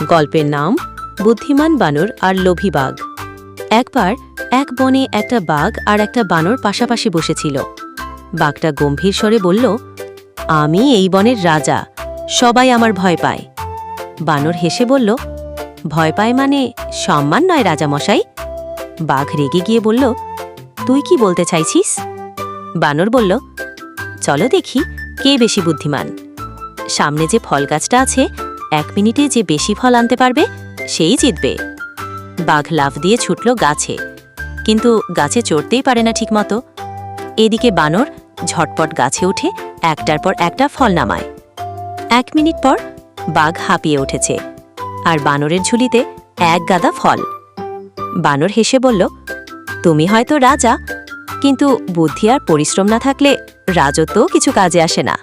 গল্পের নাম বুদ্ধিমান বানর আর লোভী বাঘ। একবার এক বনে একটা বাঘ আর একটা বানর পাশাপাশি বসেছিল। বাঘটা গম্ভীর স্বরে বলল, আমি এই বনের রাজা, সবাই আমার ভয় পায়। বানর হেসে বলল, ভয় পায় মানে সম্মান নয় রাজামশাই। বাঘ রেগে গিয়ে বলল, তুই কি বলতে চাইছিস? বানর বলল, চলো দেখি কে বেশি বুদ্ধিমান। সামনে যে ফল গাছটা আছে, 1 মিনিটে যে বেশি ফল আনতে পারবে সেই জিতবে। বাঘ লাফ দিয়ে ছুটল গাছে, কিন্তু গাছে চড়তেই পারে না ঠিকমতো। এদিকে বানর ঝটপট গাছে উঠে একটার পর একটা ফল নামায়। 1 মিনিট পর বাঘ হাঁপিয়ে উঠেছে, আর বানরের ঝুলিতে এক গাদা ফল। বানর হেসে বলল, তুমি হয়তো রাজা, কিন্তু বুদ্ধি আর পরিশ্রম না থাকলে রাজত্বও কিছু কাজে আসে না।